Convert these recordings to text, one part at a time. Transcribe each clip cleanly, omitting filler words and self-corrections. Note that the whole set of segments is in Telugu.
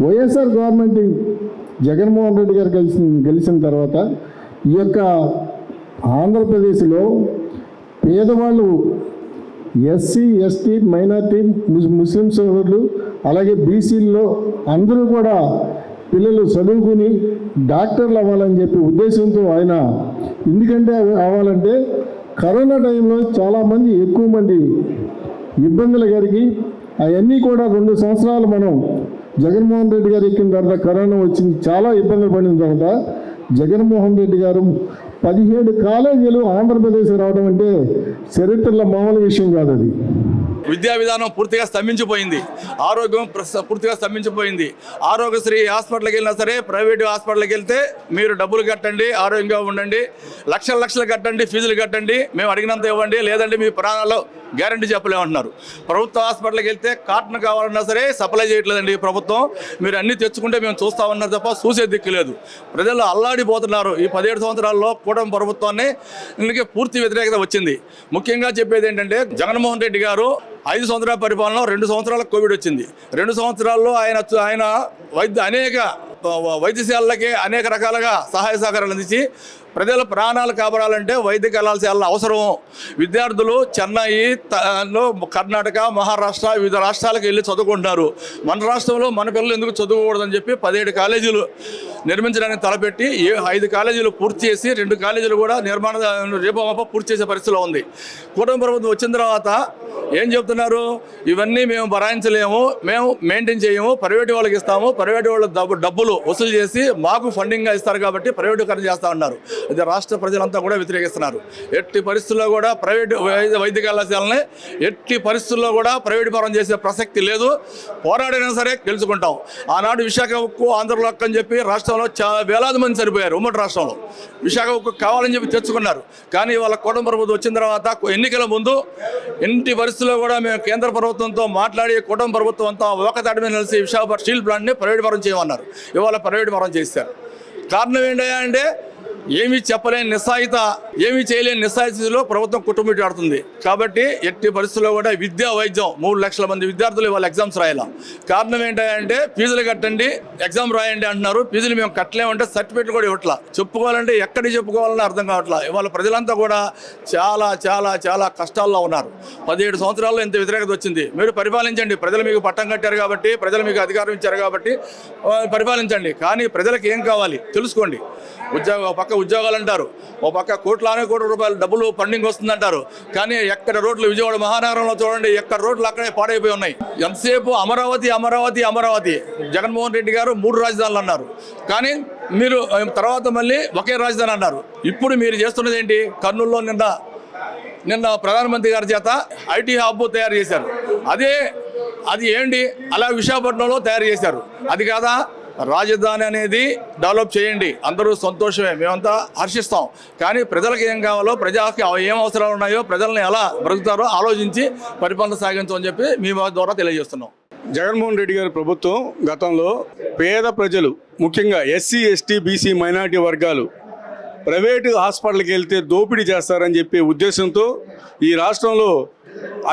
వైఎస్ఆర్ గవర్నమెంట్ జగన్మోహన్ రెడ్డి గారు గెలిచిన తర్వాత ఈ యొక్క ఆంధ్రప్రదేశ్లో పేదవాళ్ళు ఎస్సీ ఎస్టీ మైనార్టీ ముస్లిం సోదరులు అలాగే బీసీల్లో అందరూ కూడా పిల్లలు చదువుకుని డాక్టర్లు అవ్వాలని చెప్పి ఉద్దేశంతో ఆయన ఎందుకంటే అవ్వాలంటే కరోనా టైంలో చాలామంది ఎక్కువ మంది ఇబ్బందులు కలిగి అవన్నీ కూడా 2 సంవత్సరాలు మనం జగన్మోహన్ రెడ్డి గారు ఎక్కిన తర్వాత కరోనా వచ్చింది, చాలా ఇబ్బందులు పడిన తర్వాత జగన్మోహన్ రెడ్డి గారు 17 కాలేజీలు ఆంధ్రప్రదేశ్ రావడం అంటే చరిత్రలో మామూలు విషయం కాదు. అది విద్యా విధానం పూర్తిగా స్తంభించిపోయింది, ఆరోగ్యం పూర్తిగా స్తంభించిపోయింది. ఆరోగ్యశ్రీ హాస్పిటల్కి వెళ్ళినా సరే, ప్రైవేటు హాస్పిటల్కి వెళ్తే మీరు డబ్బులు కట్టండి, ఆరోగ్యంగా ఉండండి, లక్షలు కట్టండి, ఫీజులు కట్టండి, మేము అడిగినంత ఇవ్వండి, లేదంటే మీ ప్రాణాల్లో గ్యారంటీ చెప్పలేమంటున్నారు. ప్రభుత్వ హాస్పిటల్కి వెళ్తే కాటన్ కావాలన్నా సరే సప్లై చేయట్లేదండి ప్రభుత్వం. మీరు అన్నీ తెచ్చుకుంటే మేము చూస్తామన్నారు తప్ప చూసే దిక్కు లేదు. ప్రజలు అల్లాడిపోతున్నారు. ఈ 17 సంవత్సరాల్లో కూటమి ప్రభుత్వాన్ని దీనికి పూర్తి వ్యతిరేకత వచ్చింది. ముఖ్యంగా చెప్పేది ఏంటంటే జగన్మోహన్ రెడ్డి గారు 5 సంవత్సరాల పరిపాలనలో 2 సంవత్సరాలకు కోవిడ్ వచ్చింది. 2 సంవత్సరాల్లో ఆయన అనేక వైద్యశాలలకి అనేక రకాలుగా సహాయ సహకారాలు అందించి ప్రజల ప్రాణాలు కాపాడాలంటే వైద్య కళాశాలల అవసరం. విద్యార్థులు చెన్నై, కర్ణాటక, మహారాష్ట్ర వివిధ రాష్ట్రాలకు వెళ్ళి చదువుకుంటున్నారు. మన రాష్ట్రంలో మన పిల్లలు ఎందుకు చదువుకూడదని చెప్పి 17 కాలేజీలు నిర్మించడానికి తలపెట్టి 5 కాలేజీలు పూర్తి చేసి 2 కాలేజీలు కూడా రేపమాప పూర్తి చేసే పరిస్థితిలో ఉంది. కూటమి ప్రభుత్వం వచ్చిన తర్వాత ఏం చెప్తున్నారు? ఇవన్నీ మేము భరాయించలేము, మేము మెయింటైన్ చేయము, ప్రైవేటు వాళ్ళకి ఇస్తాము, ప్రైవేటు వాళ్ళ డబ్బులు వసూలు చేసి మాకు ఫండింగ్గా ఇస్తారు కాబట్టి ప్రైవేటీకరణ చేస్తూ ఉన్నారు. ఇది రాష్ట్ర ప్రజలంతా కూడా వ్యతిరేకిస్తున్నారు. ఎట్టి పరిస్థితుల్లో కూడా ప్రైవేటు వైద్య కళాశాలని ఎట్టి పరిస్థితుల్లో కూడా ప్రైవేటు పరం చేసే ప్రసక్తి లేదు. పోరాడినా సరే గెలుచుకుంటాం. ఆనాడు విశాఖ ఉక్కు ఆంధ్రలో అని చెప్పి రాష్ట్రంలో వేలాది మంది చనిపోయారు. ఉమ్మడి రాష్ట్రంలో విశాఖ ఉక్కు కావాలని చెప్పి తెచ్చుకున్నారు. కానీ వాళ్ళ కూటమి ప్రభుత్వం వచ్చిన తర్వాత ఎన్నికల ముందు ఎన్ని పరిస్థితుల్లో కూడా మేము కేంద్ర ప్రభుత్వంతో మాట్లాడి కూటమి ప్రభుత్వం అంతా ఒకతాటి మీద కలిసి విశాఖపట్నం స్టీల్ ప్లాంట్ని ప్రైవేటు పరం చేయమన్నారు. ఇవాళ ప్రైవేటు పరం చేశారు. కారణం ఏంటయ్యా అంటే ఏమీ చెప్పలేని నిస్సాయిత, ఏమీ చేయలేని నిస్సాయితీలో ప్రభుత్వం కుటుంబీటాడుతుంది. కాబట్టి ఎట్టి పరిస్థితుల్లో కూడా విద్యా వైద్యం 3 లక్షల మంది విద్యార్థులు ఇవాళ ఎగ్జామ్స్ రాయాల. కారణం ఏంటంటే ఫీజులు కట్టండి, ఎగ్జామ్ రాయండి అంటున్నారు. ఫీజులు మేము కట్టలేమంటే సర్టిఫికేట్లు కూడా ఇవ్వట్లా. చెప్పుకోవాలంటే ఎక్కడికి చెప్పుకోవాలని అర్థం కావట్లా. ఇవాళ ప్రజలంతా కూడా చాలా చాలా చాలా కష్టాల్లో ఉన్నారు. 17 సంవత్సరాల్లో ఇంత వ్యతిరేకత వచ్చింది. మీరు పరిపాలించండి, ప్రజలు మీకు పట్టం కట్టారు కాబట్టి, ప్రజలు మీకు అధికారం ఇచ్చారు కాబట్టి పరిపాలించండి. కానీ ప్రజలకు ఏం కావాలి తెలుసుకోండి. పక్క ఉద్యోగాలు అంటారు, ఓ పక్క కోట్ల రూపాయల డబ్బులు ఫండింగ్ వస్తుందంటారు. కానీ ఎక్కడ రోడ్లు, విజయవాడ మహానగరంలో చూడండి, ఎక్కడ రోడ్లు అక్కడే పాడైపోయి ఉన్నాయి. ఎంతసేపు అమరావతి అమరావతి అమరావతి. జగన్మోహన్ రెడ్డి గారు 3 రాజధానులు అన్నారు, కానీ మీరు తర్వాత మళ్ళీ ఒకే రాజధాని అన్నారు. ఇప్పుడు మీరు చేస్తున్నది ఏంటి? కర్నూలులో నిన్న ప్రధానమంత్రి గారి చేత ఐటీ హబ్ తయారు చేశారు. అది ఏంటి? అలా విశాఖపట్నంలో తయారు చేశారు. అది కాదా? రాజధాని అనేది డెవలప్ చేయండి, అందరూ సంతోషమే, మేమంతా హర్షిస్తాం. కానీ ప్రజలకు ఏం కావాలో, ప్రజలకి ఏం అవసరాలు ఉన్నాయో, ప్రజల్ని ఎలా బ్రతుకుతారో ఆలోచించి పరిపాలన సాగించమని చెప్పి మీ ద్వారా తెలియజేస్తున్నాం. జగన్మోహన్ రెడ్డి గారి ప్రభుత్వం గతంలో పేద ప్రజలు, ముఖ్యంగా ఎస్సీ ఎస్టీ బీసీ మైనారిటీ వర్గాలు ప్రైవేటు హాస్పిటల్కి వెళ్తే దోపిడీ చేస్తారని చెప్పే ఉద్దేశంతో ఈ రాష్ట్రంలో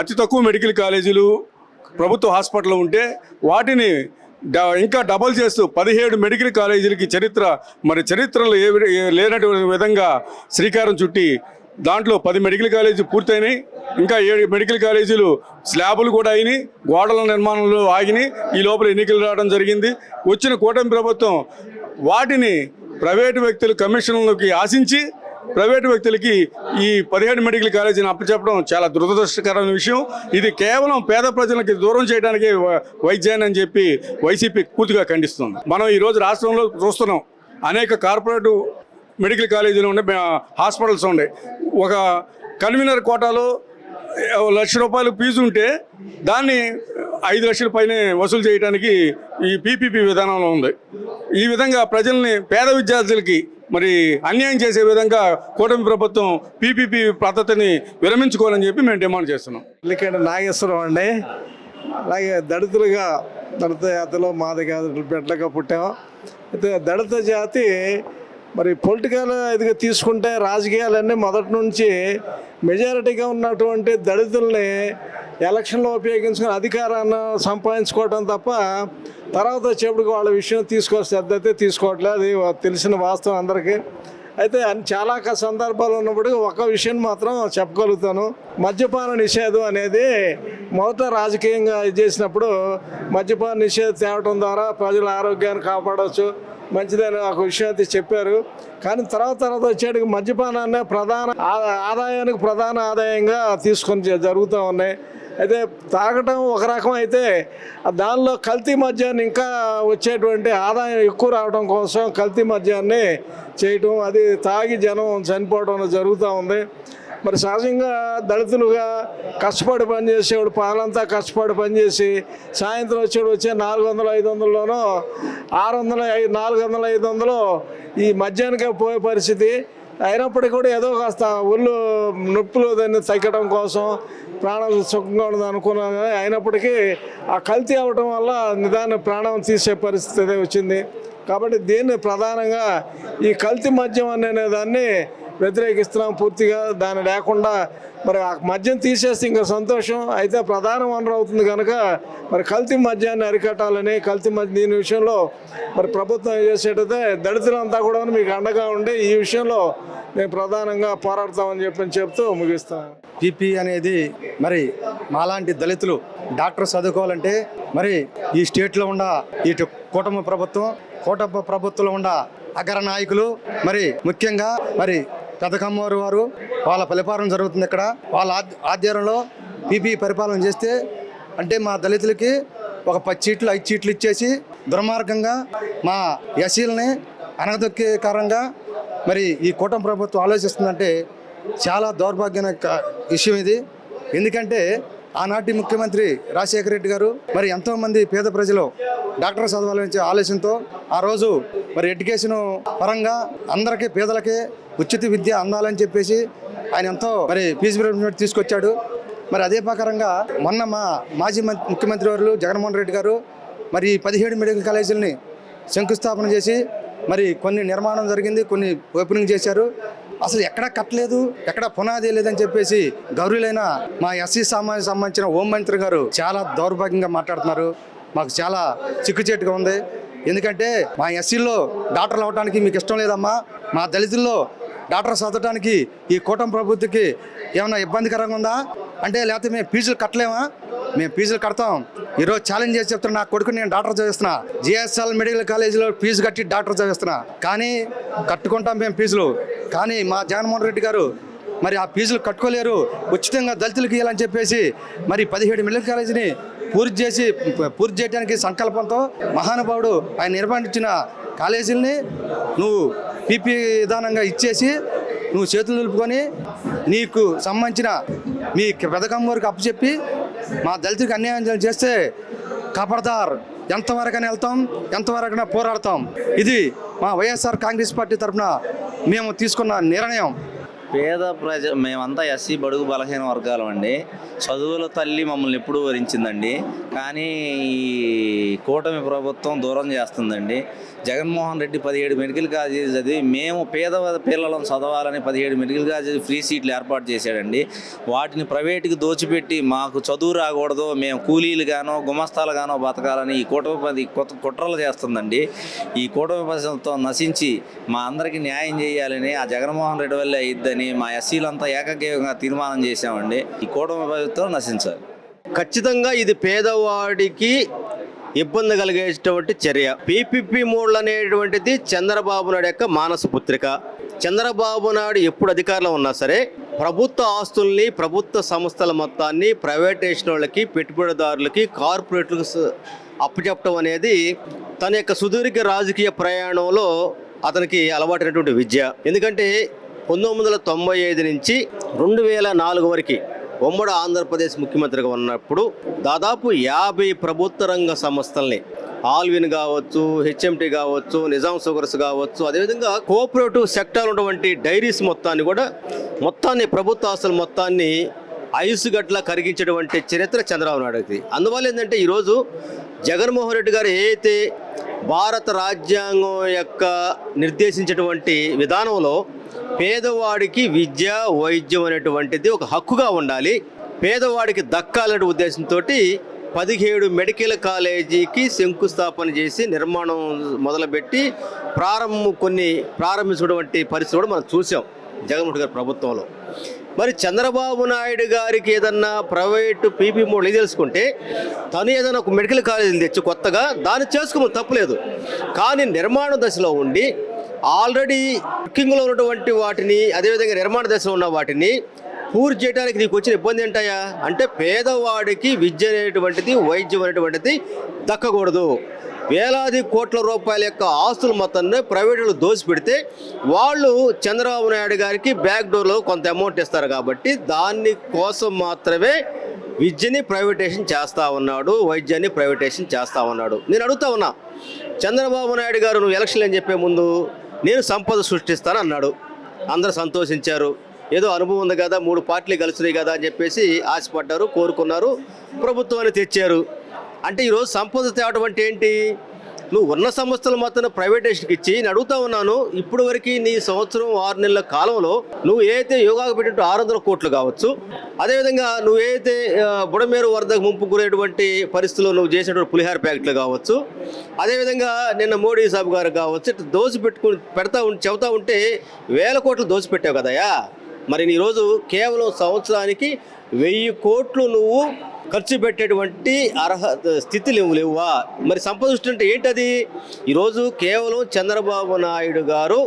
అతి తక్కువ మెడికల్ కాలేజీలు ప్రభుత్వ హాస్పిటల్ ఉంటే వాటిని ఇంకా డబల్ చేస్తూ 17 మెడికల్ కాలేజీలకి చరిత్రలో లేనటువంటి విధంగా శ్రీకారం చుట్టి దాంట్లో 10 మెడికల్ కాలేజీ పూర్తయినాయి. ఇంకా 7 మెడికల్ కాలేజీలు స్లాబులు కూడా అయినాయి, గోడల నిర్మాణంలో ఆగినాయి. ఈ లోపల ఎన్నికలు రావడం జరిగింది. వచ్చిన కూటమి ప్రభుత్వం వాటిని ప్రైవేటు వ్యక్తులు కమిషన్లకి ఆశించి ప్రైవేటు వ్యక్తులకి ఈ 17 మెడికల్ కాలేజీని అప్పచెప్పడం చాలా దురదృష్టకరమైన విషయం. ఇది కేవలం పేద ప్రజలకి దూరం చేయడానికి వైద్యాన్ని అని చెప్పి వైసీపీ పూర్తిగా ఖండిస్తుంది. మనం ఈరోజు రాష్ట్రంలో చూస్తున్నాం, అనేక కార్పొరేట్ మెడికల్ కాలేజీలు ఉండే హాస్పిటల్స్ ఉన్నాయి. ఒక కన్వీనర్ కోటాలో ₹1,00,000 ఫీజు ఉంటే దాన్ని 5 లక్షల పైనే వసూలు చేయడానికి ఈ పీపీపీ విధానంలో ఉంది. ఈ విధంగా ప్రజల్ని, పేద విద్యార్థులకి అన్యాయం చేసే విధంగా కూటమి ప్రభుత్వం పీపీపీ పద్ధతిని విరమించుకోవాలని చెప్పి మేము డిమాండ్ చేస్తున్నాం. ఇక్కడ నాగేశ్వరం అండి. అలాగే దళిత జాతిలో మాది కాదు, బిడ్డగా పుట్టాము. అయితే దళిత జాతి పొలిటికల్ ఇదిగా తీసుకుంటే రాజకీయాలన్నీ మొదటి నుంచి మెజారిటీగా ఉన్నటువంటి దళితుల్ని ఎలక్షన్లో ఉపయోగించుకుని అధికారాన్ని సంపాదించుకోవడం తప్ప తర్వాత వచ్చేప్పటికి వాళ్ళ విషయం శ్రద్ధ అయితే తీసుకోవట్లేదు, అది తెలిసిన వాస్తవం అందరికీ. అయితే చాలా సందర్భాలు ఉన్నప్పటికీ ఒక విషయం మాత్రం చెప్పగలుగుతాను. మద్యపాన నిషేధం అనేది మొదట రాజకీయంగా చేసినప్పుడు మద్యపాన నిషేధం తేవటం ద్వారా ప్రజల ఆరోగ్యాన్ని కాపాడవచ్చు, మంచిదని ఒక విషయం అయితే చెప్పారు. కానీ తర్వాత వచ్చేటికి మద్యపానాన్ని ఆదాయానికి ప్రధాన ఆదాయంగా తీసుకొని జరుగుతూ ఉన్నాయి. అయితే తాగటం ఒక రకం అయితే దానిలో కల్తీ మద్యాన్ని ఇంకా వచ్చేటువంటి ఆదాయం ఎక్కువ రావడం కోసం కల్తీ మద్యాన్ని చేయటం, అది తాగి జనం చనిపోవడం జరుగుతూ ఉంది. మరి సహజంగా దళితులుగా కష్టపడి పనిచేసేవాడు పగలంతా కష్టపడి పనిచేసి సాయంత్రం వచ్చే 400-500లోనో 600 400-500 ఈ మద్యానికే పోయే పరిస్థితి. అయినప్పటికీ కూడా ఏదో కాస్త ఒళ్ళు నొప్పులు దాన్ని తగ్గడం కోసం ప్రాణం సుఖంగా ఉండదు అనుకున్నాను. అయినప్పటికీ ఆ కల్తీ అవ్వటం వల్ల నిదాన ప్రాణం తీసే పరిస్థితి వచ్చింది. కాబట్టి దీన్ని ప్రధానంగా ఈ కల్తీ మద్యం అనే దాన్ని వ్యతిరేకిస్తున్నాం పూర్తిగా. దాన్ని లేకుండా మరి ఆ మద్యం తీసేస్తే ఇంకా సంతోషం, అయితే ప్రధాన వనరు అవుతుంది కనుక మరి కల్తీ మద్యాన్ని అరికట్టాలని, కల్తీ మద్యం దీని విషయంలో మరి ప్రభుత్వం చేసేటైతే దళితులంతా కూడా మీకు అండగా ఉండి ఈ విషయంలో మేము ప్రధానంగా పోరాడతామని చెప్తూ ముగిస్తాను. పీపీ అనేది మరి మాలాంటి దళితులు డాక్టర్ చదువుకోవాలంటే మరి ఈ స్టేట్లో ఉన్న ఇటు కూటమి ప్రభుత్వంలో ఉన్న అగ్ర నాయకులు మరి ముఖ్యంగా మరి పెదకమ్మవారు వారు వాళ్ళ పరిపాలన జరుగుతుంది. ఇక్కడ వాళ్ళ ఆధ్వర్యంలో పీపీ పరిపాలన చేస్తే అంటే మా దళితులకి ఒక 10 సీట్లు 5 సీట్లు ఇచ్చేసి దుర్మార్గంగా మా ఎస్సీలని అనగదొక్కే కారణంగా మరి ఈ కూటమి ప్రభుత్వం ఆలోచిస్తుందంటే చాలా దౌర్భాగ్యమైన విషయం ఇది. ఎందుకంటే ఆనాటి ముఖ్యమంత్రి రాజశేఖర రెడ్డి గారు మరి ఎంతోమంది పేద ప్రజలు డాక్టర్ చదవాలని ఆలోచనతో ఆ రోజు మరి ఎడ్యుకేషన్ పరంగా అందరికీ పేదలకే ఉచిత విద్య అందాలని చెప్పేసి ఆయన ఎంతో మరి ఫీజు రియంబర్స్మెంట్ తీసుకొచ్చాడు. మరి అదే ప్రకారంగా మొన్న మా మాజీ ముఖ్యమంత్రి వారు జగన్మోహన్ రెడ్డి గారు మరి 17 మెడికల్ కాలేజీలని శంకుస్థాపన చేసి మరి కొన్ని నిర్మాణం జరిగింది, కొన్ని ఓపెనింగ్ చేశారు. అసలు ఎక్కడా కట్టలేదు, ఎక్కడ పునాది లేదని చెప్పేసి గౌరవులైన మా ఎస్సీ సమాజానికి సంబంధించిన హోంమంత్రి గారు చాలా దౌర్భాగ్యంగా మాట్లాడుతున్నారు. మాకు చాలా చిక్కుచేటుగా ఉంది. ఎందుకంటే మా ఎస్సీల్లో డాక్టర్లు అవ్వడానికి మీకు ఇష్టం లేదమ్మా, మా దళితుల్లో డాక్టర్ చదవడానికి ఈ కూటమి ప్రభుత్వకి ఏమైనా ఇబ్బందికరంగా ఉందా అంటే, లేకపోతే మేము ఫీజులు కట్టలేమా? మేము ఫీజులు కడతాం. ఈరోజు ఛాలెంజ్ చేసి చెప్తున్నా, నా కొడుకు నేను డాక్టర్ చదివిస్తున్నా, జిఎస్ఎల్ మెడికల్ కాలేజీలో ఫీజు కట్టి డాక్టర్ చదివిస్తున్నా, కానీ కట్టుకుంటాం మేము ఫీజులు. కానీ మా జగన్మోహన్ రెడ్డి గారు మరి ఆ ఫీజులు కట్టుకోలేరు, ఉచితంగా దళితులకి ఇవ్వాలని చెప్పేసి మరి 17 మెడికల్ కాలేజీని పూర్తి చేయడానికి సంకల్పంతో మహానుభావుడు ఆయన నిర్వహించిన కాలేజీలని నువ్వు పీపీ విధానంగా ఇచ్చేసి నువ్వు చేతులు నిలుపుకొని నీకు సంబంధించిన మీ పెదకమ్మ వరకు అప్పచెప్పి మా దళితులకు అన్యాయం చేస్తే ఖబర్దార్, ఎంతవరకైనా వెళ్తాం, ఎంతవరకైనా పోరాడతాం. ఇది మా వైఎస్ఆర్ కాంగ్రెస్ పార్టీ తరఫున మేము తీసుకున్న నిర్ణయం. మేమంతా ఎస్సీ బడుగు బలహీన వర్గాలం అండి. చదువుల తల్లి మమ్మల్ని ఎప్పుడూ వరించిందండి. కానీ ఈ కూటమి ప్రభుత్వం దూరం చేస్తుందండి. జగన్మోహన్ రెడ్డి 17 మెడికల్ కాలేజీ చదివి మేము పేద పిల్లలను చదవాలని 17 మెడికల్ కాలేజీ ఫ్రీ సీట్లు ఏర్పాటు చేశాడండి. వాటిని ప్రైవేటుకి దోచిపెట్టి మాకు చదువు రాకూడదు, మేము కూలీలుగానో గుమస్తాలుగానో బతకాలని ఈ కూటమి కుట్రలు చేస్తుందండి. ఈ కూటమి ప్రభుత్వం నశించి మా అందరికీ న్యాయం చేయాలని, ఆ జగన్మోహన్ రెడ్డి వల్లే అయిద్దని మా ఎస్సీలంతా ఏకగ్రీవంగా తీర్మానం చేశామండి. ఈ కూటమి ప్రభుత్వం నశించాలి. ఖచ్చితంగా ఇది పేదవాడికి ఇబ్బంది కలిగేటువంటి చర్య. పీపీపీ మోడ్లు అనేటువంటిది చంద్రబాబు నాయుడు యొక్క మానస పుత్రిక. చంద్రబాబు నాయుడు ఎప్పుడు అధికారంలో ఉన్నా సరే ప్రభుత్వ ఆస్తుల్ని, ప్రభుత్వ సంస్థల మొత్తాన్ని ప్రైవేటైజేషన్ వాళ్ళకి, పెట్టుబడిదారులకి, కార్పొరేట్లకు అప్పచెప్పడం అనేది తన యొక్క సుదీర్ఘ రాజకీయ ప్రయాణంలో అతనికి అలవాటైనటువంటి విద్య. ఎందుకంటే 1995 నుంచి 2004 వరకు ఉమ్మడి ఆంధ్రప్రదేశ్ ముఖ్యమంత్రిగా ఉన్నప్పుడు దాదాపు 50 ప్రభుత్వ రంగ సంస్థల్ని, ఆల్విన్ కావచ్చు, హెచ్ఎంటీ కావచ్చు, నిజాం షుగర్స్ కావచ్చు, అదేవిధంగా కోఆపరేటివ్ సెక్టర్ ఉన్నటువంటి డైరీస్ మొత్తాన్ని ప్రభుత్వ ఆస్తుల మొత్తాన్ని ఐసుగట్ల కరిగించేటువంటి చరిత్ర చంద్రబాబు నాయుడుకి. అందువల్ల ఏంటంటే ఈరోజు జగన్మోహన్ రెడ్డి గారు ఏదైతే భారత రాజ్యాంగం యొక్క నిర్దేశించినటువంటి విధానంలో పేదవాడికి విద్య, వైద్యం అనేటువంటిది ఒక హక్కుగా ఉండాలి, పేదవాడికి దక్కాలనే ఉద్దేశంతో 17 మెడికల్ కాలేజీకి శంకుస్థాపన చేసి నిర్మాణం మొదలుపెట్టి ప్రారంభించినటువంటి పరిస్థితి కూడా మనం చూసాం జగన్మోహన్ గారి ప్రభుత్వంలో. మరి చంద్రబాబు నాయుడు గారికి ఏదన్నా ప్రైవేటు పీపీ మోడల్ తెలుసుకుంటే తను ఏదైనా ఒక మెడికల్ కాలేజీలు తెచ్చి కొత్తగా దాన్ని చేసుకోమని తప్పలేదు. కానీ నిర్మాణ దశలో ఉండి ఆల్రెడీ వర్కింగ్లో ఉన్నటువంటి వాటిని, అదేవిధంగా నిర్మాణ దశలో ఉన్న వాటిని పూర్తి చేయడానికి నీకు వచ్చిన ఇబ్బంది ఏంటయ్యా అంటే పేదవాడికి విద్య అనేటువంటిది, వైద్యం అనేటువంటిది దక్కకూడదు. వేలాది కోట్ల రూపాయల యొక్క ఆస్తులు మొత్తాన్ని ప్రైవేటులు దోసిపెడితే వాళ్ళు చంద్రబాబు నాయుడు గారికి బ్యాక్ డోర్లో కొంత అమౌంట్ ఇస్తారు కాబట్టి దాని కోసం మాత్రమే విద్యని ప్రైవేటైజేషన్ చేస్తూ ఉన్నాడు, వైద్యాన్ని ప్రైవేటైజేషన్ చేస్తూ ఉన్నాడు. నేను అడుగుతా ఉన్నా, చంద్రబాబు నాయుడు గారు నువ్వు ఎలక్షన్లు అని చెప్పే ముందు నేను సంపద సృష్టిస్తాను అన్నాడు. అందరూ సంతోషించారు. ఏదో అనుభవం ఉంది కదా, 3 పార్టీలు కలిసినాయి కదా అని చెప్పేసి ఆశపడ్డారు, కోరుకున్నారు, ప్రభుత్వాన్ని తెచ్చారు. అంటే ఈరోజు సంపద తేవడం అంటే ఏంటి? నువ్వు ఉన్న సంస్థలు మొత్తం ప్రైవేటైజేషన్కి ఇచ్చి నేను అడుగుతా ఉన్నాను, ఇప్పుడు వరకు నీ సంవత్సరం 6 నెలల కాలంలో నువ్వు ఏదైతే యోగాకు పెట్టినట్టు 600 కోట్లు కావచ్చు, అదేవిధంగా నువ్వు ఏదైతే బుడమేరు వరదకు ముంపు గురైనటువంటి పరిస్థితుల్లో నువ్వు చేసినటువంటి పులిహార ప్యాకెట్లు కావచ్చు, అదేవిధంగా నిన్న మోడీ సాబ్ గారు కావచ్చు, ఇట్లా దోసి చెబుతా ఉంటే 1000 కోట్లు దోసి పెట్టావు కదయా. మరి ఈరోజు కేవలం సంవత్సరానికి 1000 కోట్లు నువ్వు ఖర్చు పెట్టేటువంటి అర్హత స్థితిలు లేవువా? మరి సంపద సృష్టి అంటే ఏంటది? ఈరోజు కేవలం చంద్రబాబు నాయుడు గారు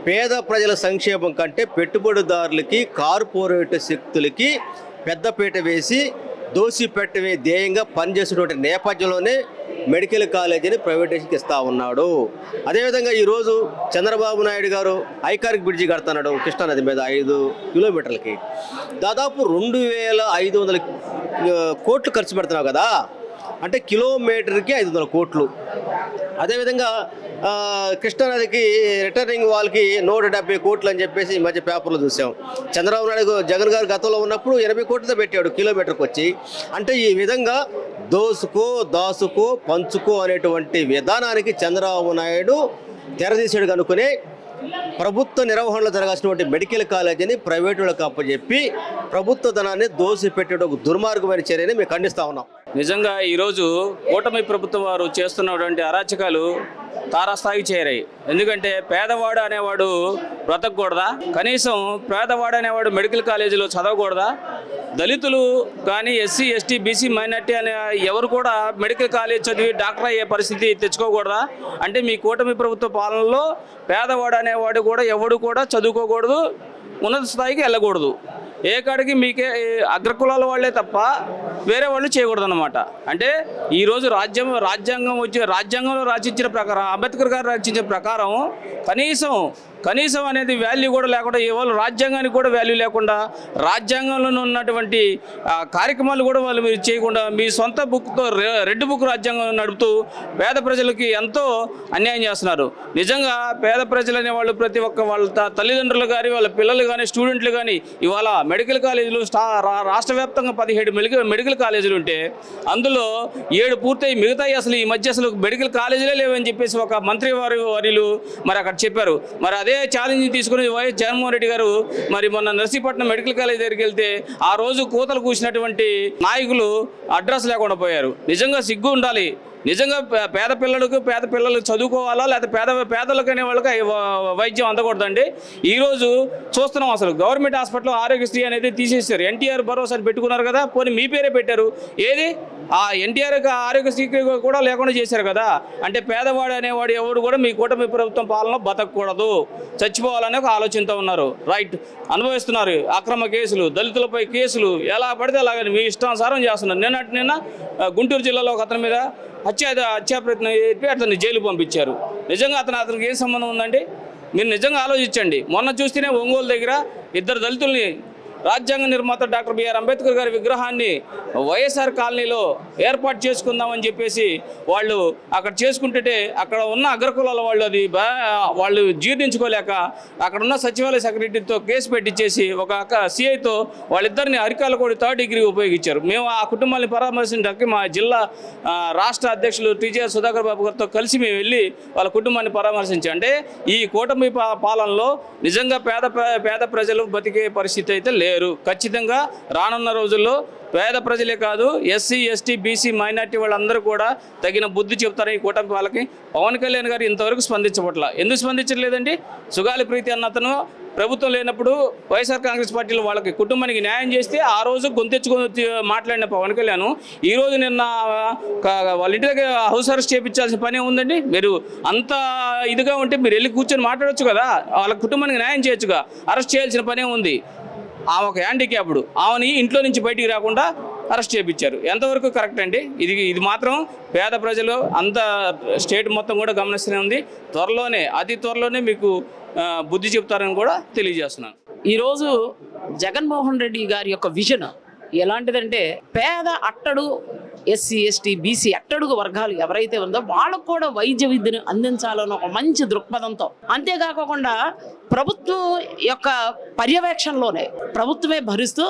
పేద ప్రజల సంక్షేమం కంటే పెట్టుబడిదారులకి, కార్పొరేట్ శక్తులకి పెద్దపీట వేసి దోసి పెట్టమే ధ్యేయంగా పనిచేసినటువంటి నేపథ్యంలోనే మెడికల్ కాలేజీని ప్రైవేటైజేషన్కి ఇస్తూ ఉన్నాడు. అదేవిధంగా ఈరోజు చంద్రబాబు నాయుడు గారు ఐకారిక్ బ్రిడ్జి కడుతున్నాడు కృష్ణానది మీద 5 కిలోమీటర్లకి, దాదాపు 2500 కోట్లు ఖర్చు పెడుతున్నావు కదా, అంటే కిలోమీటర్కి 500 కోట్లు. అదేవిధంగా కృష్ణానదికి రిటర్నింగ్ వాల్కి 170 కోట్లు అని చెప్పేసి ఈ మధ్య పేపర్లో చూసాం. చంద్రబాబు నాయుడు జగన్ గారు గతంలో ఉన్నప్పుడు 80 కోట్లతో పెట్టాడు కిలోమీటర్కి వచ్చి. అంటే ఈ విధంగా దాసుకో పంచుకో అనేటువంటి విధానానికి చంద్రబాబు నాయుడు తెరదీశాడు కనుకునే ప్రభుత్వ నిర్వహణలో జరగాల్సినటువంటి మెడికల్ కాలేజీని ప్రైవేటులకు అప్పచెప్పి ప్రభుత్వ ధనాన్ని దోసి పెట్టే ఒక దుర్మార్గమైన చర్యని మేము ఖండిస్తా ఉన్నాం. నిజంగా ఈరోజు కూటమి ప్రభుత్వం వారు చేస్తున్నటువంటి అరాచకాలు తారాస్థాయికి చేరాయి. ఎందుకంటే పేదవాడు అనేవాడు బ్రతకూడదా? కనీసం పేదవాడు అనేవాడు మెడికల్ కాలేజీలో చదవకూడదా? దళితులు కానీ ఎస్సీ ఎస్టీ బీసీ మైనార్టీ అనే ఎవరు కూడా మెడికల్ కాలేజ్ చదివి డాక్టర్ అయ్యే పరిస్థితి తెచ్చుకోకూడదా? అంటే మీ కూటమి ప్రభుత్వ పాలనలో పేదవాడు అనేవాడు కూడా ఎవడు కూడా చదువుకోకూడదు, ఉన్నత స్థాయికి వెళ్ళకూడదు. ఏ కాడికి మీకే అగ్రకులాల వాళ్ళే తప్ప వేరే వాళ్ళు చేయకూడదు అన్నమాట. అంటే ఈరోజు రాజ్యాంగంలో రచించిన ప్రకారం, అంబేద్కర్ గారు రచించిన ప్రకారం కనీసం అనేది వాల్యూ కూడా లేకుండా, ఇవాళ రాజ్యాంగానికి కూడా వాల్యూ లేకుండా, రాజ్యాంగంలో ఉన్నటువంటి కార్యక్రమాలు కూడా వాళ్ళు మీరు చేయకుండా మీ సొంత బుక్తో రెడ్ బుక్ రాజ్యాంగం నడుపుతూ పేద ప్రజలకి ఎంతో అన్యాయం చేస్తున్నారు. నిజంగా పేద ప్రజలు అనేవాళ్ళు ప్రతి ఒక్క వాళ్ళ తల్లిదండ్రులు కానీ, వాళ్ళ పిల్లలు కానీ, స్టూడెంట్లు కానీ ఇవాళ మెడికల్ కాలేజీలు రాష్ట్ర వ్యాప్తంగా 17 మెడికల్ కాలేజీలు ఉంటే అందులో 7 పూర్తయి మిగతాయి అసలు ఈ మధ్య అసలు మెడికల్ కాలేజీలే లేవని చెప్పేసి ఒక మంత్రి వారిలు మరి అక్కడ చెప్పారు. మరి అదే ఛాలెంజ్ తీసుకుని వైఎస్ జగన్మోహన్ రెడ్డి గారు మరి మొన్న నర్సీపట్నం మెడికల్ కాలేజ్ దగ్గరికి వెళ్తే ఆ రోజు కూతలు కూసినటువంటి నాయకులు అడ్రస్ లేకుండా పోయారు. నిజంగా సిగ్గు ఉండాలి. నిజంగా పేద పిల్లలు చదువుకోవాలా, లేకపోతే పేదలకు అనే వాళ్ళకి వైద్యం అందకూడదండి. ఈరోజు చూస్తున్నాం అసలు గవర్నమెంట్ హాస్పిటల్లో ఆరోగ్యశ్రీ అనేది తీసేశారు. ఎన్టీఆర్ భరోసా అని పెట్టుకున్నారు కదా, పోనీ మీ పేరే పెట్టారు. ఏది ఆ ఎన్టీఆర్ ఆరోగ్యశ్రీ కూడా లేకుండా చేశారు కదా. అంటే పేదవాడు అనేవాడు ఎవరు కూడా మీ కూటమి ప్రభుత్వం పాలన బతకూడదు, చచ్చిపోవాలనే ఒక ఆలోచనతో ఉన్నారు. రైట్, అనుభవిస్తున్నారు అక్రమ కేసులు, దళితులపై కేసులు ఎలా పడితే అలాగని మీ ఇష్టానుసారం చేస్తున్నారు. నిన్న గుంటూరు జిల్లాలో ఒక అతని మీద హత్యా ప్రయత్నం చెప్పి అతన్ని జైలు పంపించారు. నిజంగా అతనికి ఏం సంబంధం ఉందండి? మీరు నిజంగా ఆలోచించండి. మొన్న చూస్తేనే ఒంగోలు దగ్గర 2 దళితుల్ని రాజ్యాంగ నిర్మాత డాక్టర్ బిఆర్ అంబేద్కర్ గారి విగ్రహాన్ని వైఎస్ఆర్ కాలనీలో ఏర్పాటు చేసుకుందామని చెప్పేసి వాళ్ళు అక్కడ చేసుకుంటుంటే అక్కడ ఉన్న అగ్రకులాల వాళ్ళు జీర్ణించుకోలేక అక్కడ ఉన్న సచివాలయ సెక్రటరీతో కేసు పెట్టించేసి ఒక సిఐతో వాళ్ళిద్దరిని అరికాల కూడా 3rd డిగ్రీ ఉపయోగించారు. మేము ఆ కుటుంబాన్ని పరామర్శించడానికి మా జిల్లా రాష్ట్ర అధ్యక్షులు టీజీఆర్ సుధాకర్ బాబు గారితో కలిసి మేము వెళ్ళి వాళ్ళ కుటుంబాన్ని పరామర్శించాం. అంటే ఈ కూటమి పాలనలో నిజంగా పేద ప్రజలు బతికే పరిస్థితి అయితే లేదు. లేరు. ఖచ్చితంగా రానున్న రోజుల్లో పేద ప్రజలే కాదు, ఎస్సీ ఎస్టీ బీసీ మైనార్టీ వాళ్ళందరూ కూడా తగిన బుద్ధి చెప్తారని ఈ కూటమి వాళ్ళకి. పవన్ కళ్యాణ్ గారు ఇంతవరకు స్పందించబట్ల. ఎందుకు స్పందించలేదండి? సుగాలి ప్రీతి అన్న అతను ప్రభుత్వం లేనప్పుడు వైఎస్ఆర్ కాంగ్రెస్ పార్టీలో వాళ్ళకి కుటుంబానికి న్యాయం చేస్తే ఆ రోజు గొంతెచ్చుకొని మాట్లాడిన పవన్ కళ్యాణ్ ఈ రోజు నిన్న వాళ్ళ ఇంటి దగ్గర హౌస్ అరెస్ట్ చేయించాల్సిన పని ఉందండి. మీరు అంత ఇదిగా ఉంటే మీరు వెళ్ళి కూర్చొని మాట్లాడొచ్చు కదా, వాళ్ళ కుటుంబానికి న్యాయం చేయొచ్చుగా. అరెస్ట్ చేయాల్సిన పనే ఉంది. ఆమె ఒక హ్యాండిక్యాప్డ్, ఆమెని ఇంట్లో నుంచి బయటికి రాకుండా అరెస్ట్ చేయించారు. ఎంతవరకు కరెక్ట్ అండి? ఇది మాత్రం పేద ప్రజలు అంత స్టేట్ మొత్తం కూడా గమనిస్తూనే ఉంది. అతి త్వరలోనే మీకు బుద్ధి చెప్తారని కూడా తెలియజేస్తున్నాను. ఈరోజు జగన్మోహన్ రెడ్డి గారి యొక్క విజన్ ఎలాంటిదంటే, పేద అట్టడు ఎస్సీ ఎస్టీ బీసీ అట్టడుగు వర్గాలు ఎవరైతే ఉందో వాళ్ళకు కూడా వైద్య విద్యను అందించాలని ఒక మంచి దృక్పథంతో, అంతేకాకుండా ప్రభుత్వం యొక్క పర్యవేక్షణలోనే, ప్రభుత్వమే భరిస్తూ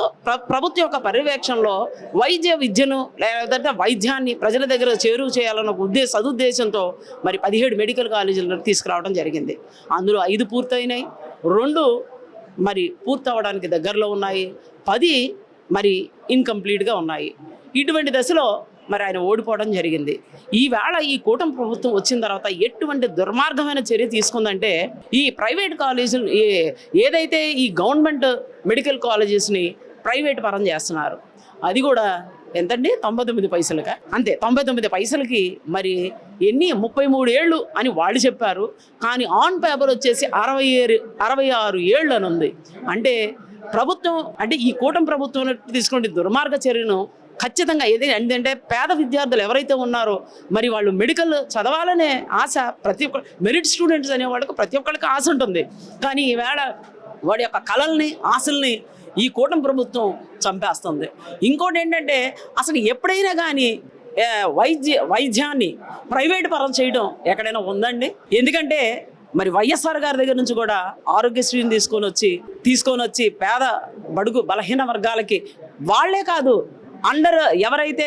ప్రభుత్వం యొక్క పర్యవేక్షణలో వైద్య విద్యను లేదంటే వైద్యాన్ని ప్రజల దగ్గర చేరువ చేయాలన్న ఒక సదుద్దేశంతో మరి 17 మెడికల్ కాలేజీలను తీసుకురావడం జరిగింది. అందులో 5 పూర్తయినాయి, 2 మరి పూర్తవడానికి దగ్గరలో ఉన్నాయి, 10 మరి ఇన్కంప్లీట్గా ఉన్నాయి. ఇటువంటి దశలో మరి ఆయన ఓడిపోవడం జరిగింది. ఈవేళ ఈ కూటమి ప్రభుత్వం వచ్చిన తర్వాత ఎటువంటి దుర్మార్గమైన చర్య తీసుకుందంటే, ఈ ప్రైవేట్ కాలేజీలు ఏదైతే ఈ గవర్నమెంట్ మెడికల్ కాలేజెస్ని ప్రైవేట్ పరం చేస్తున్నారు. అది కూడా ఎంతండి? 99 పైసలుగా, అంతే. 99 పైసలకి మరి 33 ఏళ్ళు అని వాళ్ళు చెప్పారు, కానీ ఆన్ పేపర్ వచ్చేసి 66 ఏళ్ళు అని ఉంది. అంటే ప్రభుత్వం, అంటే ఈ కూటమి ప్రభుత్వం తీసుకునే దుర్మార్గ చర్యను ఖచ్చితంగా ఏంటంటే, పేద విద్యార్థులు ఎవరైతే ఉన్నారో మరి వాళ్ళు మెడికల్ చదవాలనే ఆశ ప్రతి ఒక్క మెరిట్ స్టూడెంట్స్ అనే వాళ్ళకి ప్రతి ఒక్కరికి ఆశ ఉంటుంది. కానీ ఈవేళ వాడి యొక్క కళల్ని ఆశల్ని ఈ కూటమి ప్రభుత్వం చంపేస్తుంది. ఇంకోటి ఏంటంటే, అసలు ఎప్పుడైనా కానీ వైద్యాన్ని ప్రైవేట్ పరం చేయడం ఎక్కడైనా ఉందండి? ఎందుకంటే మరి వైఎస్ఆర్ గారి దగ్గర నుంచి కూడా ఆరోగ్యశ్రీని తీసుకొని వచ్చి పేద బడుగు బలహీన వర్గాలకి, వాళ్లే కాదు ఎవరైతే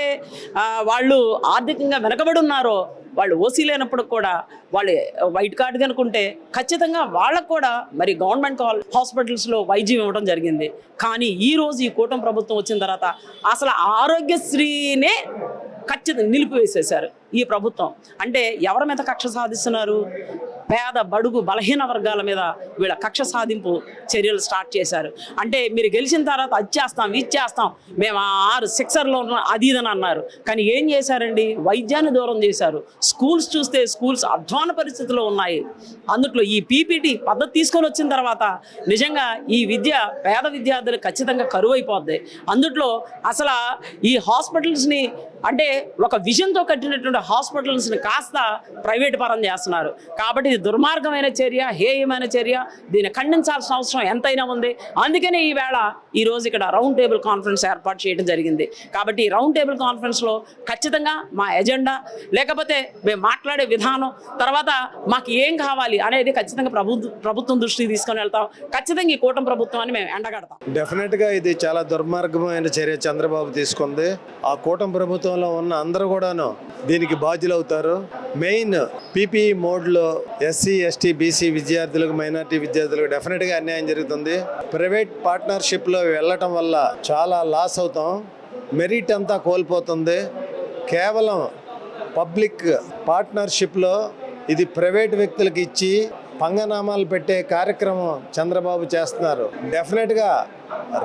వాళ్ళు ఆర్థికంగా వెనకబడి ఉన్నారో వాళ్ళు ఓసీ లేనప్పుడు కూడా వాళ్ళు వైట్ కార్డు కనుకుంటే ఖచ్చితంగా వాళ్ళకు కూడా మరి గవర్నమెంట్ హాస్పిటల్స్లో వైద్యం ఇవ్వడం జరిగింది. కానీ ఈరోజు ఈ కూటమి ప్రభుత్వం వచ్చిన తర్వాత అసలు ఆరోగ్యశ్రీనే ఖచ్చితంగా నిలిపివేసేశారు ఈ ప్రభుత్వం. అంటే ఎవరి మీద కక్ష సాధిస్తున్నారు? పేద బడుగు బలహీన వర్గాల మీద వీళ్ళ కక్ష సాధింపు చర్యలు స్టార్ట్ చేశారు. అంటే మీరు గెలిచిన తర్వాత అది చేస్తాం మేము 6 సిక్సర్లో అది ఇదని అన్నారు. కానీ ఏం చేశారండి? వైద్యాన్ని దూరం చేశారు. స్కూల్స్ చూస్తే స్కూల్స్ అధ్వాన పరిస్థితిలో ఉన్నాయి. అందుట్లో ఈ పీపీటీ పద్ధతి తీసుకొని వచ్చిన తర్వాత నిజంగా ఈ విద్య పేద విద్యార్థులు ఖచ్చితంగా కరువు అయిపోద్ది. అందుట్లో అసలు ఈ హాస్పిటల్స్ని, అంటే ఒక విజన్తో కట్టినటువంటి హాస్పిటల్స్ని కాస్త ప్రైవేట్ పరం చేస్తున్నారు. కాబట్టి ఇది దుర్మార్గమైన చర్య, హేయమైన చర్య. దీన్ని ఖండించాల్సిన అవసరం ఎంతైనా ఉంది. అందుకనే ఈరోజు ఇక్కడ రౌండ్ టేబుల్ కాన్ఫరెన్స్ ఏర్పాటు చేయడం జరిగింది. కాబట్టి ఈ రౌండ్ టేబుల్ కాన్ఫరెన్స్లో ఖచ్చితంగా మా ఎజెండా, లేకపోతే మేము మాట్లాడే విధానం, తర్వాత మాకు ఏం కావాలి అనేది ఖచ్చితంగా ప్రభుత్వం దృష్టికి తీసుకొని వెళ్తాం. ఖచ్చితంగా ఈ కూటమి ప్రభుత్వాన్ని మేము ఎండగడతాం. డెఫినెట్గా ఇది చాలా దుర్మార్గమైన చర్య చంద్రబాబు తీసుకుంది. ఆ కూటమి ప్రభుత్వంలో ఉన్న అందరూ కూడాను దీనికి బాధ్యులవుతారు. మెయిన్ పీపీఈ మోడ్లో ఎస్సీ ఎస్టీ బీసీ విద్యార్థులకు, మైనార్టీ విద్యార్థులకు డెఫినెట్గా అన్యాయం జరుగుతుంది. ప్రైవేట్ పార్ట్నర్షిప్లో వెళ్ళటం వల్ల చాలా లాస్ అవుతాం. మెరిట్ అంతా కోల్పోతుంది. కేవలం పబ్లిక్ పార్ట్నర్షిప్లో ఇది ప్రైవేట్ వ్యక్తులకు ఇచ్చి పంగనామాలు పెట్టే కార్యక్రమం చంద్రబాబు చేస్తున్నారు. డెఫినెట్గా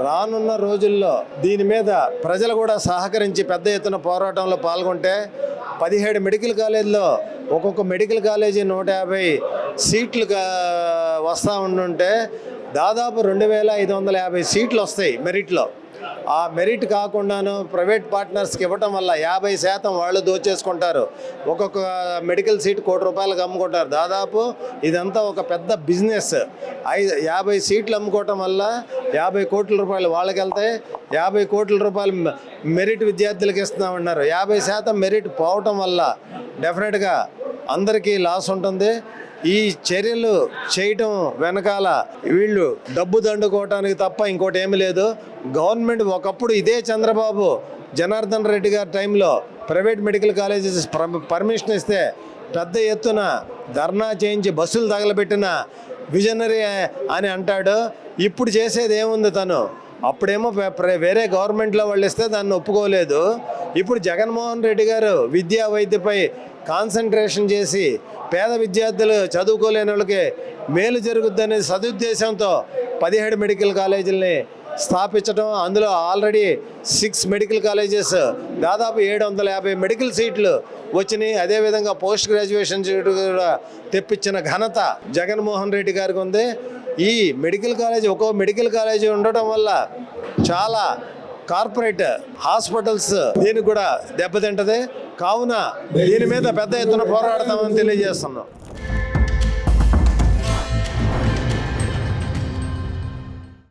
రానున్న రోజుల్లో దీని మీద ప్రజలు కూడా సహకరించి పెద్ద ఎత్తున పోరాటంలో పాల్గొంటే 17 మెడికల్ కాలేజీలో ఒక్కొక్క మెడికల్ కాలేజీ 150 సీట్లు వస్తూ ఉండుంటే దాదాపు 2550 సీట్లు వస్తాయి మెరిట్లో. ఆ మెరిట్ కాకుండాను ప్రైవేట్ పార్ట్నర్స్కి ఇవ్వటం వల్ల 50% వాళ్ళు దోచేసుకుంటారు. ఒక్కొక్క మెడికల్ సీట్ ₹1,00,000 అమ్ముకుంటారు. దాదాపు ఇదంతా ఒక పెద్ద బిజినెస్. 50 సీట్లు అమ్ముకోవటం వల్ల 50 కోట్ల రూపాయలు వాళ్ళకి వెళ్తాయి. 50 కోట్ల రూపాయలు మెరిట్ విద్యార్థులకు ఇస్తున్నామన్నారు. 50% మెరిట్ పోవటం వల్ల డెఫినెట్గా అందరికీ లాస్ ఉంటుంది. ఈ చర్యలు చేయటం వెనకాల వీళ్ళు డబ్బు దండుకోవటానికి తప్ప ఇంకోటి ఏమీ లేదు. గవర్నమెంట్ ఒకప్పుడు ఇదే చంద్రబాబు జనార్దన్ రెడ్డి గారి టైంలో ప్రైవేట్ మెడికల్ కాలేజెస్ పర్మిషన్ ఇస్తే పెద్ద ఎత్తున ధర్నా చేయించి బస్సులు తగలబెట్టిన విజనరీ అని అంటాడు. ఇప్పుడు చేసేది ఏముంది? తను అప్పుడేమో వేరే గవర్నమెంట్లో వాళ్ళు ఇస్తే దాన్ని ఒప్పుకోలేదు. ఇప్పుడు జగన్మోహన్ రెడ్డి గారు విద్యా వైద్యపై కాన్సన్ట్రేషన్ చేసి పేద విద్యార్థులు చదువుకోలేని వాళ్ళకి మేలు జరుగుద్దనే సదుద్దేశంతో 17 మెడికల్ కాలేజీలని స్థాపించడం, అందులో ఆల్రెడీ 6 మెడికల్ కాలేజెస్, దాదాపు 750 మెడికల్ సీట్లు వచ్చినాయి. అదేవిధంగా పోస్ట్ గ్రాడ్యుయేషన్ సీట్లు కూడా తెప్పించిన ఘనత జగన్మోహన్ రెడ్డి గారికి ఉంది. ఈ మెడికల్ కాలేజీ, ఒక్కో మెడికల్ కాలేజీ ఉండటం వల్ల చాలా కార్పొరేట్ హాస్పిటల్స్ దీనికి కూడా దెబ్బతింటది. కావున దీని మీద పెద్ద ఎత్తున పోరాడతామని తెలియజేస్తున్నాం.